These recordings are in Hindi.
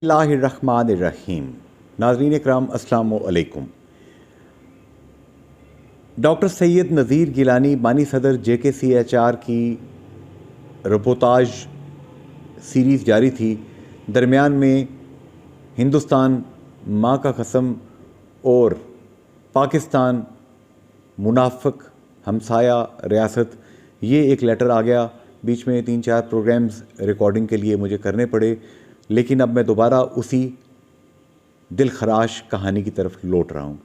बिस्मिल्लाहिर्रहमानिर्रहीम। नाज़रीन इकराम अस्सलामु अलैकुम। डॉक्टर सैयद नज़ीर गिलानी बानी सदर JKCHR की रिपोर्टाज सीरीज़ जारी थी। दरमियान में हिंदुस्तान, माँ का कसम और पाकिस्तान, मुनाफिक, हमसाया रियासत, ये एक लेटर आ गया। बीच में 3-4 प्रोग्राम्स रिकॉर्डिंग के लिए मुझे करने पड़े, लेकिन अब मैं दोबारा उसी दिल खराश कहानी की तरफ लौट रहा हूँ।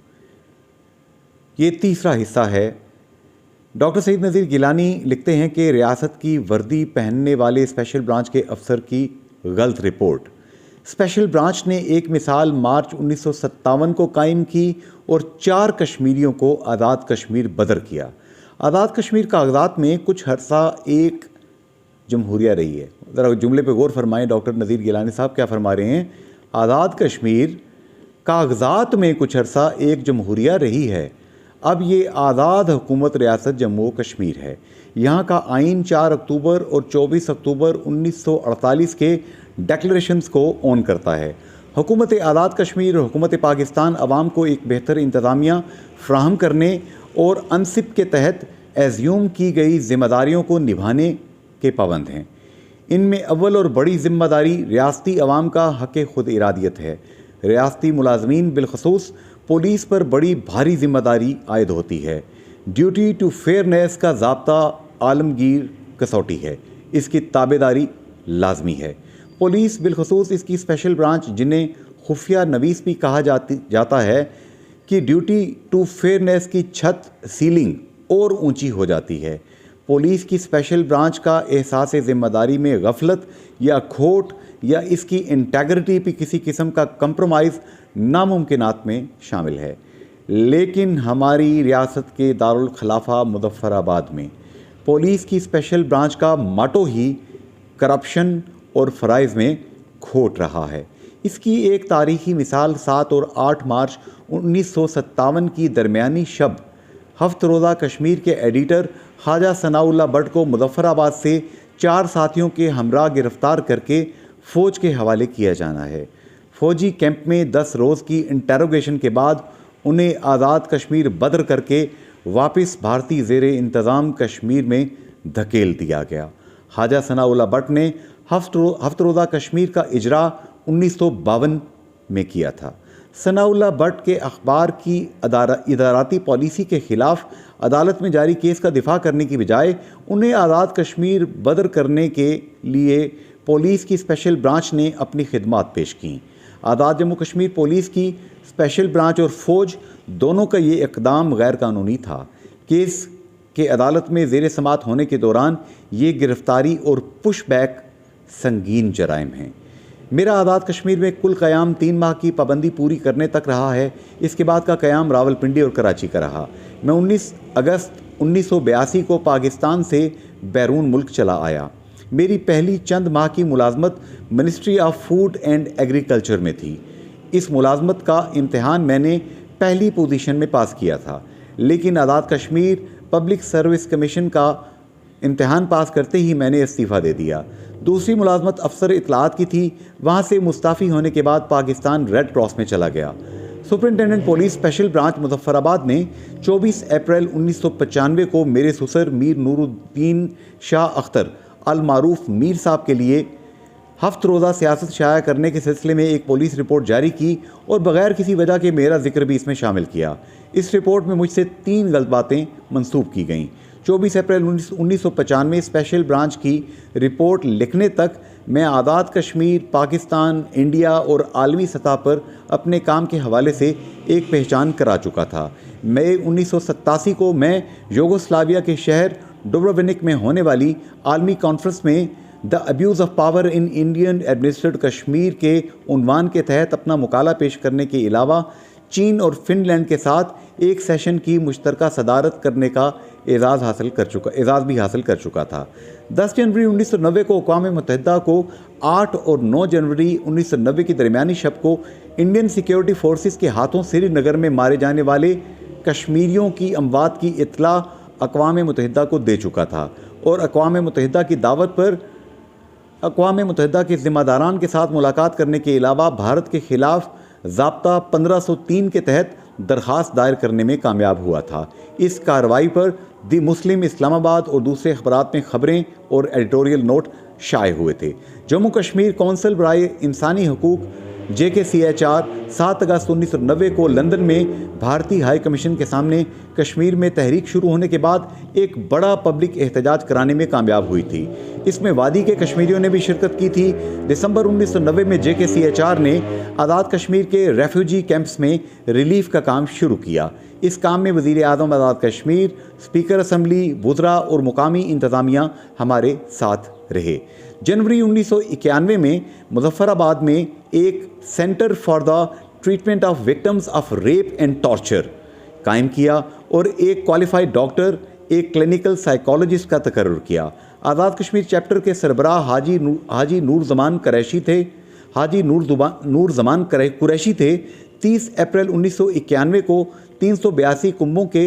ये तीसरा हिस्सा है। डॉक्टर सैयद नज़ीर गिलानी लिखते हैं कि रियासत की वर्दी पहनने वाले स्पेशल ब्रांच के अफसर की गलत रिपोर्ट। स्पेशल ब्रांच ने एक मिसाल मार्च 1957 को कायम की और 4 कश्मीरियों को आज़ाद कश्मीर बदर किया। आज़ाद कश्मीर कागजात में कुछ अर्सा एक जमहूरिया रही है। ज़रा जुमले पे गौर फरमाएं, डॉक्टर नज़ीर गिलानी साहब क्या फरमा रहे हैं। आज़ाद कश्मीर कागजात में कुछ अर्सा एक जमहूरिया रही है। अब ये आज़ाद हुकूमत रियासत जम्मू कश्मीर है। यहाँ का आइन 4 अक्टूबर और 24 अक्टूबर 1948 के डिक्लेरेशंस को ऑन करता है। हुकूमत आज़ाद कश्मीर और हुकूमत पाकिस्तान अवाम को एक बेहतर इंतज़ामिया फ़राहम करने और अनसिप के तहत एज्यूम की गई ज़िम्मेदारियों को निभाने के पाबंद हैं। इनमें अव्वल और बड़ी ज़िम्मेदारी रियासती अवाम का हक़ खुद इरादियत है। रियासती मुलाजमीन बिलखसूस पुलिस पर बड़ी भारी जिम्मेदारी आयद होती है। ड्यूटी टू फेयरनेस का ज़ाब्ता आलमगीर कसौटी है, इसकी ताबेदारी लाजमी है। पुलिस बिलखसूस इसकी स्पेशल ब्रांच, जिन्हें खुफिया नवीस भी कहा जाता है, कि ड्यूटी टू फेयरनेस की छत सीलिंग और ऊंची हो जाती है। पुलिस की स्पेशल ब्रांच का एहसास ज़िम्मेदारी में गफलत या खोट या इसकी इंटेग्रिटी पर किसी किस्म का कंप्रोमाइज़ नामुमकिनात में शामिल है। लेकिन हमारी रियासत के दारुल खिलाफा मुज़फ्फराबाद में पुलिस की स्पेशल ब्रांच का माटो ही करप्शन और फ़राइज़ में खोट रहा है। इसकी एक तारीख़ी मिसाल 7 और 8 मार्च 1957 की दरमियानी शब हफ्त रोज़ा कश्मीर के एडिटर ख्वाजा सनाउल्लाह भट्ट को मुज़फ्फराबाद से 4 साथियों के हमरा गिरफ़्तार करके फ़ौज के हवाले किया जाना है। फ़ौजी कैंप में 10 रोज़ की इंटेरोगेशन के बाद उन्हें आज़ाद कश्मीर बदर करके वापस भारतीय ज़ेर इंतज़ाम कश्मीर में धकेल दिया गया। ख्वाजा सनाउल्लाह भट्ट ने हफ्त रोज़ा कश्मीर का इजरा 1952 में किया था। सनाउल्लाह भट्ट के अखबार की इदाराती पॉलिसी के ख़िलाफ़ अदालत में जारी केस का दिफा करने की बजाय उन्हें आज़ाद कश्मीर बदर करने के लिए पुलिस की स्पेशल ब्रांच ने अपनी खिदमात पेश की। आज़ाद जम्मू कश्मीर पुलिस की स्पेशल ब्रांच और फ़ौज दोनों का ये इक़दाम गैर कानूनी था। केस के अदालत में ज़ेर समात होने के दौरान ये गिरफ़्तारी और पुशबैक संगीन जराइम हैं। मेरा आज़ाद कश्मीर में कुल क़याम 3 माह की पाबंदी पूरी करने तक रहा है। इसके बाद का क़याम रावलपिंडी और कराची का रहा। मैं 19 अगस्त 1982 को पाकिस्तान से बैरून मुल्क चला आया। मेरी पहली चंद माह की मुलाजमत ministry of food and agriculture में थी। इस मुलाजमत का इम्तिहान मैंने पहली पोजीशन में पास किया था, लेकिन Azad Kashmir public service commission का इम्तिहान पास करते ही मैंने इस्तीफ़ा दे दिया। दूसरी मुलाजमत अफसर इतलात की थी। वहाँ से मुस्ताफ़ी होने के बाद पाकिस्तान रेड क्रॉस में चला गया। Superintendent police special branch Muzaffarabad ने 24 अप्रैल 1995 को मेरे ससुर मीर नूरुद्दीन शाह अख्तर अल मारूफ मीर साहब के लिए हफ्त रोज़ा सियासत शाया करने के सिलसिले में एक पुलिस रिपोर्ट जारी की और बग़ैर किसी वजह के मेरा जिक्र भी इसमें शामिल किया। इस रिपोर्ट में मुझसे 3 गलत बातें मंसूब की गईं। 24 अप्रैल 1995 स्पेशल ब्रांच की रिपोर्ट लिखने तक मैं आज़ाद कश्मीर, पाकिस्तान, इंडिया और आलमी सतह पर अपने काम के हवाले से एक पहचान करा चुका था। मई 1987 को मैं यूगोस्लाविया के शहर डुब्रोवनिक में होने वाली आलमी कॉन्फ्रेंस में the abuse of power in Indian administrated Kashmir के उन्वान के तहत अपना मुकाला पेश करने के अलावा चीन और फिनलैंड के साथ एक सेशन की मुश्तरका सदारत करने का एजाज़ भी हासिल कर चुका था। 10 जनवरी 1990 को अक़वाम मुत्तहिदा को 8 और 9 जनवरी 1990 की दरमियानी शब को इंडियन सिक्योरिटी फोर्सेस के हाथों श्रीनगर में मारे जाने वाले कश्मीरियों की अमवात की इत्तला अक़वाम मुत्तहिदा को दे चुका था और अक़वाम मुत्तहिदा की दावत पर अक़वाम मुत्तहिदा के ज़िम्मेदारान के साथ मुलाकात करने के अलावा भारत के ख़िलाफ़ ज़ाब्ता 1503 के तहत दरख्वास्त दायर करने में कामयाब हुआ था। इस कार्रवाई पर दी मुस्लिम इस्लामाबाद और दूसरे अखबारात में खबरें और एडिटोरियल नोट शाये हुए थे। जम्मू कश्मीर कौंसिल बराए इंसानी हकूक़ JKCHR 7 अगस्त 1990 को लंदन में भारतीय हाई कमीशन के सामने कश्मीर में तहरीक शुरू होने के बाद एक बड़ा पब्लिक एहतजाज कराने में कामयाब हुई थी। इसमें वादी के कश्मीरियों ने भी शिरकत की थी। दिसंबर 1990 में JKCHR ने आज़ाद कश्मीर के रेफ्यूजी कैंप्स में रिलीफ का काम शुरू किया। इस काम में वज़ीर आज़म आज़ाद कश्मीर, स्पीकर असम्बली, वुज़रा और मुकामी इंतज़ामिया हमारे साथ रहे। जनवरी 1991 में मुजफ्फराबाद में एक centre for the treatment of victims of rape and torture कायम किया और एक क्वालिफाइड डॉक्टर, एक क्लिनिकल साइकोलॉजिस्ट का तकर्रुर किया। आज़ाद कश्मीर चैप्टर के सरबराह हाजी नूर ज़मान कुरैशी थे। 30 अप्रैल 1991 को 382 कुंभों के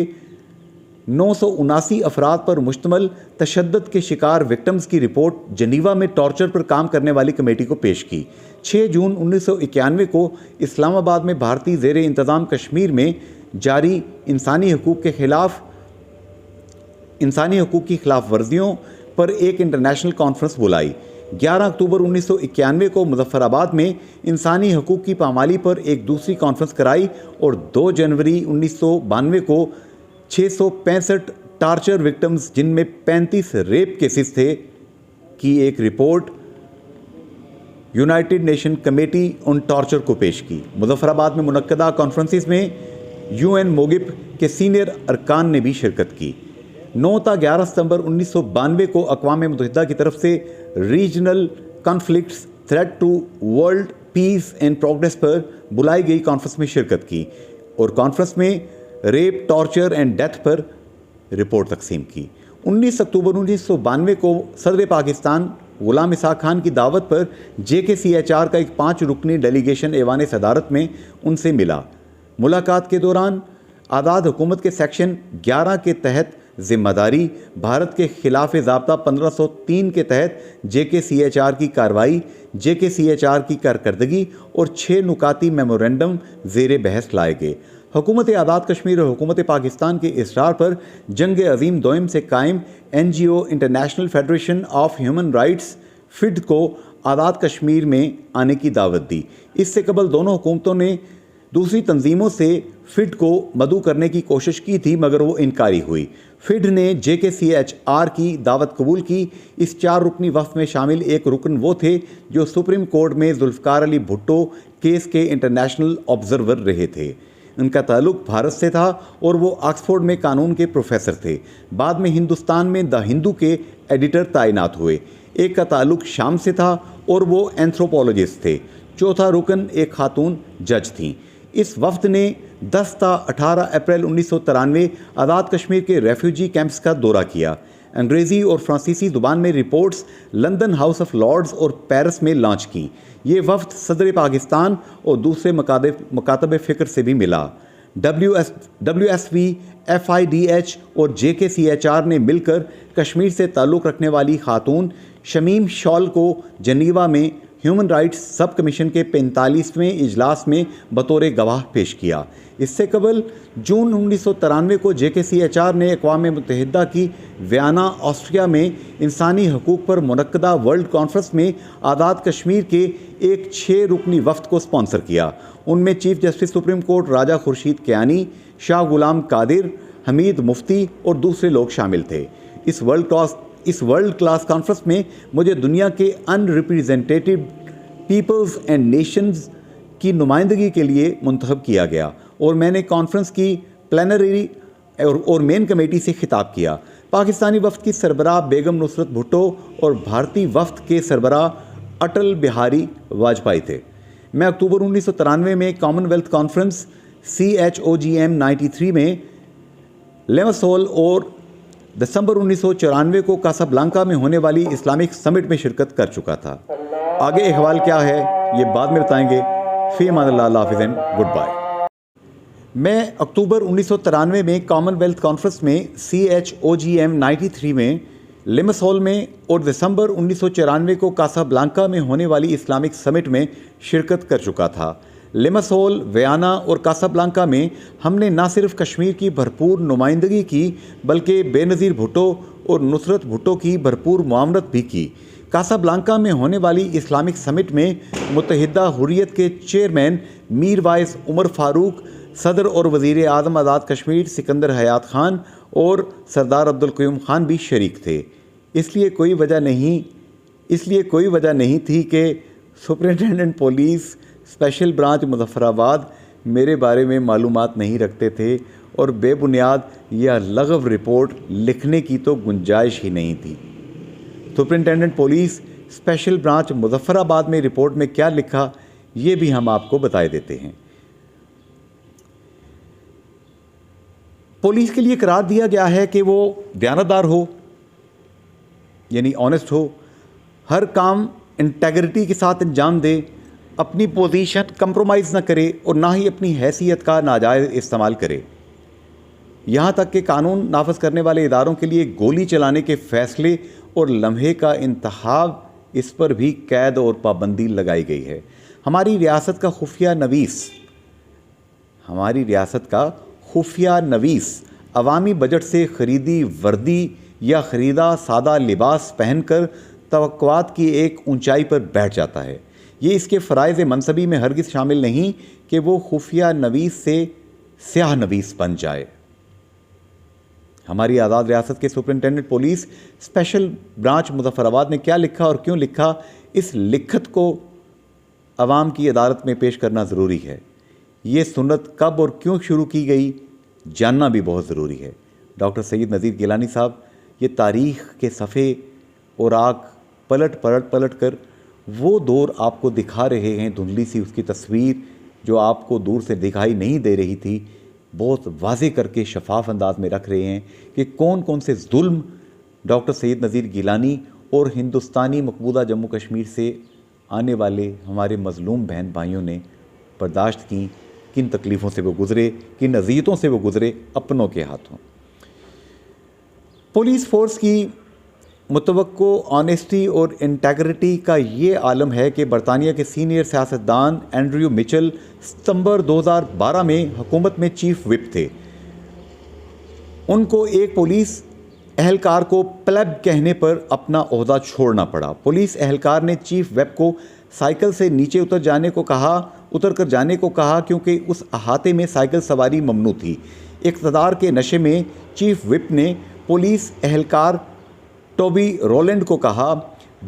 979 अफराद पर मुश्तमल तशद्दुद के शिकार विक्टिम्स की रिपोर्ट जनीवा में टॉर्चर पर काम करने वाली कमेटी को पेश की। 6 जून 1991 को इस्लामाबाद में भारतीय ज़ेर इंतज़ाम कश्मीर में जारी इंसानी हकूक़ की खिलाफ वर्जियों पर एक इंटरनेशनल कॉन्फ्रेंस बुलाई। 11 अक्टूबर 1991 को मुजफ्फराबाद में इंसानी हकूक़ की पामाली पर एक दूसरी कॉन्फ्रेंस कराई और 2 जनवरी 1992 को 665 टार्चर विक्टिम्स, जिनमें 35 रेप केसेस थे, की एक report United nation committee on torture को पेश की। मुजफ्फराबाद में मुनक्कदा कॉन्फ्रेंसिस में UN मोगिब के सीनियर अरकान ने भी शिरकत की। 9 ता 11 सितंबर 1992 को अक़वाम मुत्तहिदा की तरफ से regional conflicts, threat to world peace and progress पर बुलाई गई कॉन्फ्रेंस में शिरकत की और कॉन्फ्रेंस में रेप, टॉर्चर एंड डेथ पर रिपोर्ट तकसीम की। 19 अक्टूबर 1992 को सदर पाकिस्तान गुलाम इसहाक़ खान की दावत पर JKCHR का एक 5 रुकनी डेलीगेशन ऐवान सदारत में उनसे मिला। मुलाकात के दौरान आज़ाद हुकूमत के सेक्शन 11 के तहत ज़िम्मेदारी, भारत के ख़िलाफ़ ज़ाब्ता 1503 के तहत JKCHR की कार्रवाई, JKCHR की कारकर्दगी और 6 नुकाती मेमोरेंडम ज़ेर बहस लाए गए। हुकूमत आज़ाद कश्मीर और हुकूमत पाकिस्तान के इसरार पर जंग अज़ीम दोयम से कायम NGO international federation of human rights FID को आज़ाद कश्मीर में आने की दावत दी। इससे कबल दोनों हुकूमतों ने दूसरी तंजीमों से FID को मदऊ करने की कोशिश की थी, मगर वो इनकारी हुई। FID ने JKCHR की दावत कबूल की। इस 4 रुकनी वफ़द में शामिल एक रुकन वो थे जो सुप्रीम कोर्ट में जुल्फ़िकार अली भुट्टो केस के इंटरनेशनल ऑब्ज़र्वर रहे थे। उनका ताल्लुक भारत से था और वो ऑक्सफोर्ड में कानून के प्रोफेसर थे। बाद में हिंदुस्तान में द हिंदू के एडिटर तैनात हुए। एक का ताल्लुक शाम से था और वो एंथ्रोपोलॉजिस्ट थे। चौथा रुकन एक खातून जज थी। इस वफ़द ने 10 ता 18 अप्रैल 1993 आज़ाद कश्मीर के रेफ्यूजी कैंप्स का दौरा किया। अंग्रेज़ी और फ्रांसीसी ज़ुबान में reports London House of Lords और पेरिस में लॉन्च की। ये वफ़द सदर पाकिस्तान और दूसरे मकातब फ़िक्र से भी मिला। WSV, FIDH और JKCHR ने मिलकर कश्मीर से ताल्लुक़ रखने वाली खातून शमीम शॉल को जनीवा में ह्यूमन राइट्स सब कमीशन के 45वें इजलास में बतौर गवाह पेश किया। इससे कबल जून 1993 को JKCHR ने अक़वाम मुत्तहिदा की वियना, ऑस्ट्रिया में इंसानी हकूक़ पर मुनक्कदा वर्ल्ड कॉन्फ्रेंस में आज़ाद कश्मीर के एक 6 रुकनी वफ़द को स्पॉन्सर किया। उनमें चीफ जस्टिस सुप्रीम कोर्ट राजा खुर्शीद कियानी, शाह गुलाम कादिर, हमीद मुफ्ती और दूसरे लोग शामिल थे। इस वर्ल्ड क्लास कॉन्फ्रेंस में मुझे दुनिया के अनरिप्रेजेंटेटिव पीपल्स एंड नेशंस की नुमाइंदगी के लिए मुंतखब किया गया और मैंने कॉन्फ्रेंस की प्लेनरी और मेन कमेटी से खिताब किया। पाकिस्तानी वफ़द की सरबराह बेगम नुसरत भुट्टो और भारतीय वफ़द के सरबराह अटल बिहारी वाजपेयी थे। मैं अक्टूबर 1993 में कॉमनवेल्थ कॉन्फ्रेंस CHOGM 93 में लेमसोल और दिसंबर 1994 को कासाब्लांका में होने वाली इस्लामिक समिट में शिरकत कर चुका था। आगे अहवाल क्या है ये बाद में बताएंगे। फ़ी अमानिल्लाह, हाफ़िज़ एंड गुड बाय। मैं अक्टूबर 1993 में कॉमनवेल्थ कॉन्फ्रेंस में CHOGM 93 में लिमासोल में और दिसंबर 1994 को कासाब्लांका में होने वाली इस्लामिक समिट में शिरकत कर चुका था। लिमासोल, वियना और कासाब्लांका में हमने न सिर्फ कश्मीर की भरपूर नुमाइंदगी की बल्कि बेनज़ीर भुट्टो और नुसरत भुट्टो की भरपूर मुआवनत भी की। कासाब्लांका में होने वाली इस्लामिक समिट में मुत्तहिदा हुर्रियत के चेयरमैन मीर वाइस उमर फ़ारूक, सदर और वज़ीर आज़म आज़ाद कश्मीर सिकंदर हयात खान और सरदार अब्दुल क़य्यूम खान भी शरीक थे। इसलिए कोई वजह नहीं थी कि superintendent police special branch Muzaffarabad मेरे बारे में मालूमात नहीं रखते थे और बेबुनियाद या लगव रिपोर्ट लिखने की तो गुंजाइश ही नहीं थी। Superintendent police special branch Muzaffarabad में रिपोर्ट में क्या लिखा, ये भी हम आपको बताए देते हैं। पुलिस के लिए करार दिया गया है कि वो दयानतदार हो, यानी ऑनेस्ट हो, हर काम इंटेग्रिटी के साथ अंजाम दे, अपनी पोजीशन कंप्रोमाइज़ ना करे और ना ही अपनी हैसियत का नाजायज़ इस्तेमाल करे। यहाँ तक कि कानून नाफज करने वाले इदारों के लिए गोली चलाने के फ़ैसले और लम्हे का इंतखाब, इस पर भी कैद और पाबंदी लगाई गई है। हमारी रियासत का खुफिया नवीस अवामी बजट से ख़रीदी वर्दी या ख़रीदा सादा लिबास पहनकर तवक्कुआत की एक ऊंचाई पर बैठ जाता है। ये इसके फ़राइज़ मनसबी में हरगिज़ शामिल नहीं कि वो खुफिया नवीस से स्याह नवीस बन जाए। हमारी आज़ाद रियासत के superintendent police special branch Muzaffarabad ने क्या लिखा और क्यों लिखा, इस लिखत को अवाम की अदालत में पेश करना ज़रूरी है। ये सुन्नत कब और क्यों शुरू की गई, जानना भी बहुत ज़रूरी है। डॉक्टर सैयद नज़ीर गिलानी साहब ये तारीख़ के सफ़े और आग पलट कर वो दौर आपको दिखा रहे हैं, धुंधली सी उसकी तस्वीर जो आपको दूर से दिखाई नहीं दे रही थी, बहुत वाज़े करके शफाफ अंदाज में रख रहे हैं कि कौन कौन से जुल्म डॉक्टर सैयद नज़ीर गिलानी और हिंदुस्तानी मकबूजा जम्मू कश्मीर से आने वाले हमारे मज़लूम बहन भाइयों ने बर्दाश्त की, किन तकलीफ़ों से वो गुज़रे, किन अज़ियतों से वो गुज़रे अपनों के हाथों। पुलिस फ़ोर्स की मुतवक्को ऑनेस्टी और इंटेग्रिटी का ये आलम है कि बरतानिया के सीनियर सियासतदान एंड्रयू मिचेल सितंबर 2012 में हुकूमत में चीफ विप थे। उनको एक पुलिस एहलकार को प्लेब कहने पर अपना ओहदा छोड़ना पड़ा। पुलिस एहलकार ने चीफ विप को साइकिल से नीचे उतर कर जाने को कहा क्योंकि उस अहाते में साइकिल सवारी ममनू थी। इक़्तिदार के नशे में चीफ विप ने पुलिस एहलकार टॉबी रोलैंड को कहा,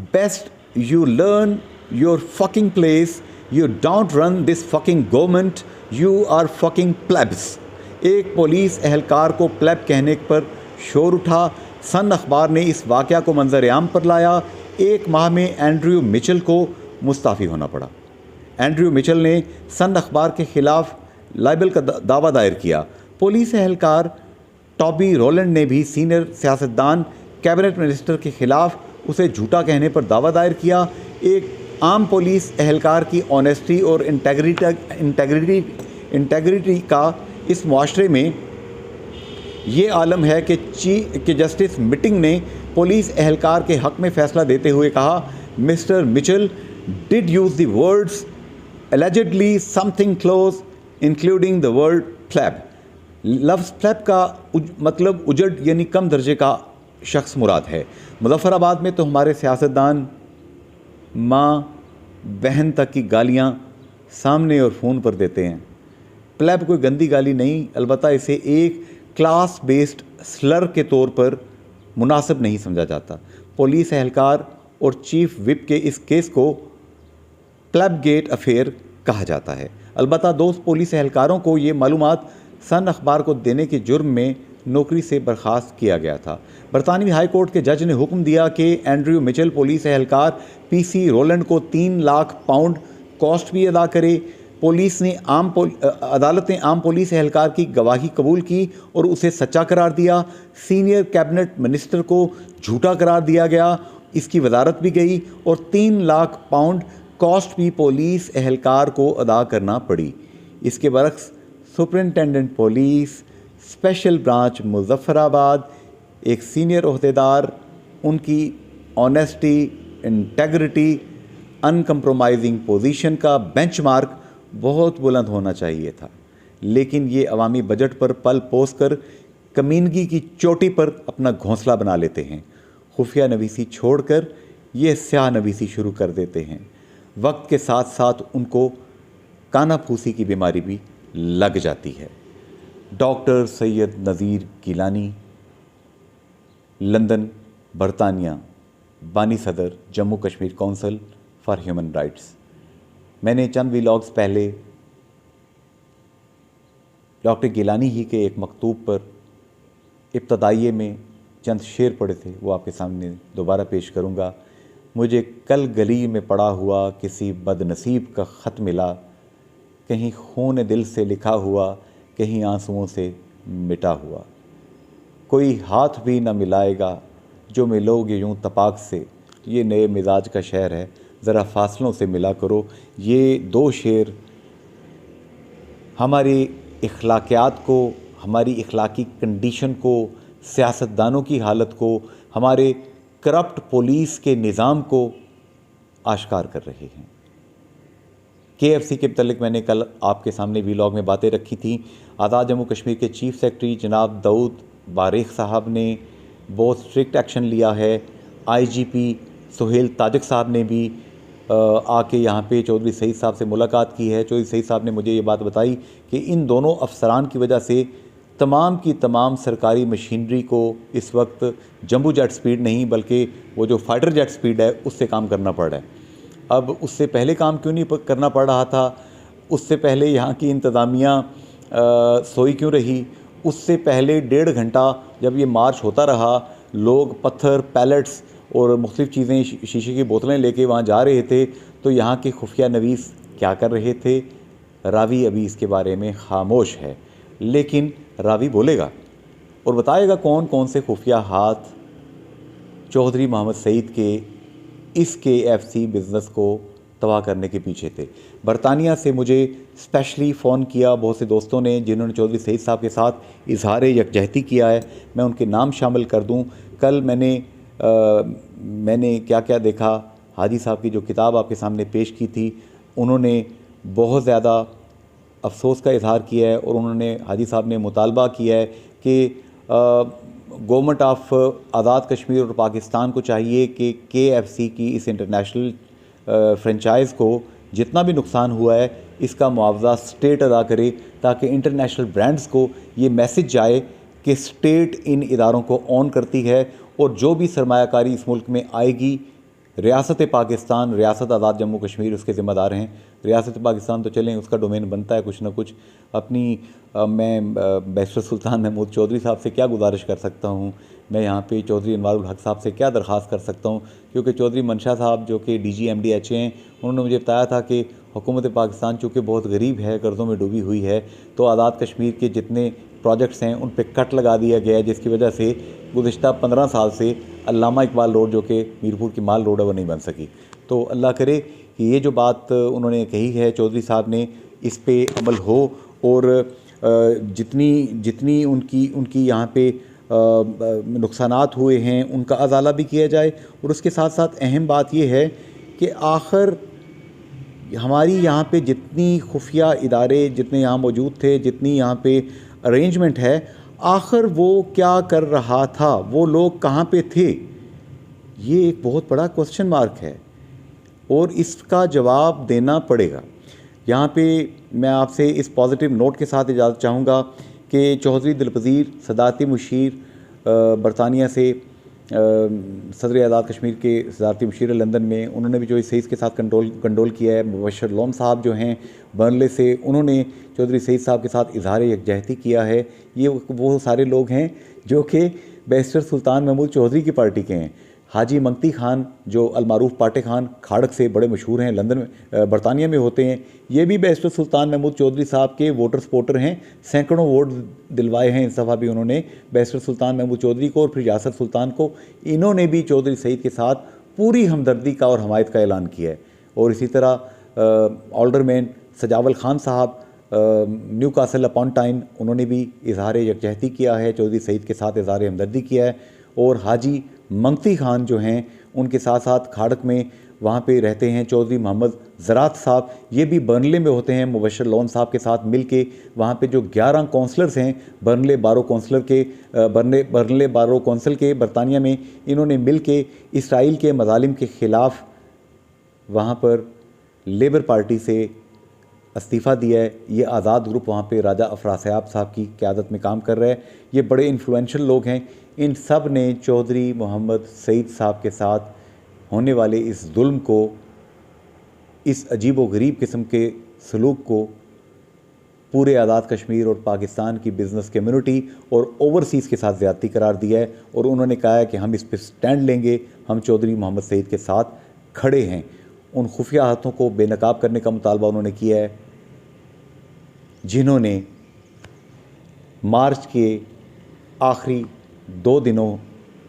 best you learn your fucking place, you don't run this fucking government, you are fucking plebs. एक पुलिस एहलकार को प्लेब कहने पर शोर उठा। सन अखबार ने इस वाक़या को मंजर आम पर लाया। एक माह में एंड्रयू मिचेल को मुस्ताफ़ी होना पड़ा। एंड्रयू मिचेल ने सन अखबार के ख़िलाफ़ लाइबल का दावा दायर किया। पुलिस एहलकार टॉबी रोलैंड ने भी सीनियर सियासतदान कैबिनेट मिनिस्टर के ख़िलाफ़ उसे झूठा कहने पर दावा दायर किया। एक आम पुलिस एहलकार की ऑनेस्टी और इंटेग्रिटी का इस मुआशरे में ये आलम है कि जस्टिस मिटिंग ने पुलिस एहलकार के हक़ में फ़ैसला देते हुए कहा, mister Mitchell did use the words allegedly something close including the word PLAB. लफ्ज़ प्लेब का मतलब उजड़ यानी कम दर्जे का शख्स मुराद है। मुज़फ़्फ़राबाद में तो हमारे सियासतदान माँ बहन तक की गालियाँ सामने और फ़ोन पर देते हैं। प्लेब कोई गंदी गाली नहीं, अलबत्ता इसे एक क्लास बेस्ड स्लर के तौर पर मुनासिब नहीं समझा जाता। पुलिस एहलकार और चीफ विप के इस केस को प्लेब गेट अफेयर कहा जाता है। अलबत्ता दो पुलिस एहलकारों को ये मालूमात सन अखबार को देने के जुर्म में नौकरी से बर्खास्त किया गया था। बरतानवी हाई कोर्ट के जज ने हुक्म दिया कि एंड्रयू मिचेल पुलिस एहलकार पीसी रोलैंड को 3 लाख पाउंड कॉस्ट भी अदा करे। अदालत ने आम पुलिस एहलकार की गवाही कबूल की और उसे सच्चा करार दिया। सीनियर कैबिनेट मिनिस्टर को झूठा करार दिया गया, इसकी वजारत भी गई और 3 लाख पाउंड कॉस्ट भी पुलिस एहलकार को अदा करना पड़ी। इसके बरक्स superintendent police special branch Muzaffarabad एक सीनियर ओहदेदार उनकी ऑनेस्टी, इंटेग्रिटी, अनकम्प्रोमाइजिंग पोजीशन का बेंचमार्क बहुत बुलंद होना चाहिए था। लेकिन ये अवामी बजट पर पल पोस कर कमीनगी की चोटी पर अपना घोंसला बना लेते हैं। खुफिया नवीसी छोड़कर ये स्याह नवीसी शुरू कर देते हैं। वक्त के साथ साथ उनको कानाफूसी की बीमारी भी लग जाती है। डॉक्टर सैयद नज़ीर गिलानी, लंदन, बरतानिया, बानी सदर, Jammu Kashmir council for human rights. मैंने चंद व्लॉग्स पहले डॉक्टर गिलानी ही के एक मकतूब पर इब्तदाइये में चंद शेर पढ़े थे, वो आपके सामने दोबारा पेश करूँगा। मुझे कल गली में पड़ा हुआ किसी बदनसीब का ख़त मिला, कहीं खून दिल से लिखा हुआ, कहीं आंसुओं से मिटा हुआ। कोई हाथ भी न मिलाएगा जो मिलोगे यूं तपाक से, ये नए मिजाज का शहर है, ज़रा फासलों से मिला करो। ये दो शेर हमारी इखलाकियात को, हमारी इखलाकी कंडीशन को, सियासतदानों की हालत को, हमारे करप्ट पुलिस के निज़ाम को आश्कार कर रहे हैं। KFC के मतलब मैंने कल आपके सामने व्लॉग में बातें रखी थी। आज़ाद जम्मू कश्मीर के चीफ़ सेक्रेटरी जनाब दाऊद बारिक साहब ने बहुत स्ट्रिक्ट एक्शन लिया है। IGP सुहेल ताजक साहब ने भी आके यहाँ पे चौधरी सईद साहब से मुलाकात की है। चौधरी सईद साहब ने मुझे ये बात बताई कि इन दोनों अफसरान की वजह से तमाम की तमाम सरकारी मशीनरी को इस वक्त जंबू जेट स्पीड नहीं बल्कि वो जो फाइटर जेट स्पीड है उससे काम करना पड़ रहा है। अब उससे पहले काम क्यों नहीं करना पड़ रहा था? उससे पहले यहाँ की इंतज़ामिया सोई क्यों रही? उससे पहले 1.5 घंटा जब ये मार्च होता रहा, लोग पत्थर, पैलेट्स और मुख्तलिफ़ चीज़ें, शीशे की बोतलें लेके वहाँ जा रहे थे, तो यहाँ के खुफिया नवीस क्या कर रहे थे? रावी अभी इसके बारे में खामोश है, लेकिन रावी बोलेगा और बताएगा कौन कौन से खुफिया हाथ चौधरी मोहम्मद सईद के इस KFC बिज़नेस को तबाह करने के पीछे थे। बरतानिया से मुझे स्पेशली फ़ोन किया बहुत से दोस्तों ने जिन्होंने चौधरी सईद साहब के साथ इजहार यकजहती किया है। मैं उनके नाम शामिल कर दूं। कल मैंने क्या क्या देखा, हाजी साहब की जो किताब आपके सामने पेश की थी, उन्होंने बहुत ज़्यादा अफसोस का इजहार किया है और उन्होंने, हाजी साहब ने मुतालबा किया है कि गवर्नमेंट ऑफ आज़ाद कश्मीर और पाकिस्तान को चाहिए कि KFC की इस इंटरनेशनल फ्रेंचाइज़ को जितना भी नुकसान हुआ है इसका मुआवजा स्टेट अदा करे, ताकि इंटरनेशनल ब्रांड्स को ये मैसेज जाए कि स्टेट इन इदारों को ऑन करती है और जो भी सरमायाकारी इस मुल्क में आएगी, रियासत पाकिस्तान, रियासत आज़ाद जम्मू कश्मीर उसके ज़िम्मेदार हैं। रियासत पाकिस्तान तो चलें, उसका डोमेन बनता है कुछ ना कुछ। मैं बैरिस्टर सुल्तान महमूद चौधरी साहब से क्या गुजारिश कर सकता हूँ, मैं यहाँ पे चौधरी अनवारुल हक साहब से क्या दरख्वास्त कर सकता हूँ, क्योंकि चौधरी मंशा साहब जो कि DG MDH हैं, उन्होंने मुझे बताया था कि हुकूमत पाकिस्तान चूँकि बहुत गरीब है, कर्ज़ों में डूबी हुई है, तो आज़ाद कश्मीर के जितने प्रोजेक्ट्स हैं उन पे कट लगा दिया गया है, जिसकी वजह से गुज़िश्ता 15 साल से अल्लामा इकबाल रोड जो कि मीरपुर की माल रोड है वो नहीं बन सकी। तो अल्लाह करे कि ये जो बात उन्होंने कही है चौधरी साहब ने, इस पे अमल हो और जितनी उनकी यहाँ पे नुकसानात हुए हैं उनका अजाला भी किया जाए। और उसके साथ साथ अहम बात यह है कि आखिर हमारी यहाँ पे जितनी खुफिया इदारे जितने यहाँ मौजूद थे, जितनी यहाँ पे अरेंजमेंट है, आखिर वो क्या कर रहा था, वो लोग कहाँ पे थे? ये एक बहुत बड़ा क्वेश्चन मार्क है और इसका जवाब देना पड़ेगा। यहाँ पे मैं आपसे इस पॉजिटिव नोट के साथ इजाज़त चाहूँगा कि चौधरी दिलपज़ीर सदारती मुशीर बरतानिया से सदर आज़ाद कश्मीर के सदारती मुशीर लंदन में, उन्होंने भी जो सईद के साथ कंडोल किया है। मुबशर लोम साहब जो हैं बर्नले से, उन्होंने चौधरी सईद साहब के साथ इजहार यकजहती किया है। ये वो सारे लोग हैं जो कि बैरिस्टर सुल्तान महमूद चौधरी की पार्टी के हैं। हाजी मंगती खान जो अलमारूफ पाटे खान खाड़क से बड़े मशहूर हैं, लंदन में बरतानिया में होते हैं, ये भी बैरिस्टर सुल्तान महमूद चौधरी साहब के वोटर सपोर्टर हैं। सैकड़ों वोट दिलवाए हैं इस दफ़ा भी उन्होंने बैरिस्टर सुल्तान महमूद चौधरी को और फिर यासर सुल्तान को। इन्होंने भी चौधरी सईद के साथ पूरी हमदर्दी का और हमायत का ऐलान किया है। और इसी तरह ऑल्डरमैन सजावल खान साहब न्यू कासल अपॉन टाइन, उन्होंने भी इजहार यकजहती किया है, चौधरी सईद के साथ इजहार हमदर्दी किया है। और हाजी मंगती खान जो हैं उनके साथ साथ खाड़क में वहाँ पे रहते हैं चौधरी मोहम्मद ज़रात साहब, ये भी बर्नले में होते हैं मुबशर लोन साहब के साथ मिल के। वहाँ पे जो 11 काउंसलर्स हैं बर्नले बारो काउंसलर के बर्नले बारो काउंसिल के बरतानिया में, इन्होंने मिल के इसराइल के मज़ालिम के ख़िलाफ़ वहाँ पर लेबर पार्टी से इस्तीफ़ा दिया है। ये आज़ाद ग्रुप वहाँ पे राजा अफरासयाब साहब की क़यादत में काम कर रहा है। ये बड़े इन्फ्लुएंशियल लोग हैं। इन सब ने चौधरी मोहम्मद सईद साहब के साथ होने वाले इस जुल्म को, इस अजीब व गरीब किस्म के सलूक को पूरे आज़ाद कश्मीर और पाकिस्तान की बिज़नेस कम्युनिटी और ओवरसीज़ के साथ ज़्यादती करार दिया है। और उन्होंने कहा है कि हम इस पर स्टैंड लेंगे, हम चौधरी मोहम्मद सईद के साथ खड़े हैं। उन खुफिया हाथों को बेनकाब करने का मुतालबा उन्होंने किया है जिन्होंने मार्च के आखिरी 2 दिनों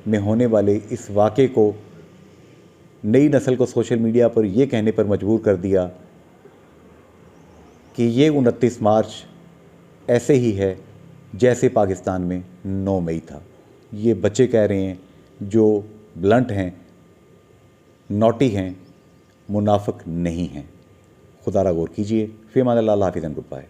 में होने वाले इस वाक़े को नई नस्ल को सोशल मीडिया पर यह कहने पर मजबूर कर दिया कि ये 29 मार्च ऐसे ही है जैसे पाकिस्तान में 9 मई था। ये बच्चे कह रहे हैं जो ब्लंट हैं, नॉटी हैं, मुनाफिक नहीं हैं। खुदा रा गौर कीजिए। फ़ी अमान अल्लाह, हाफ़िज़, गुड बाय।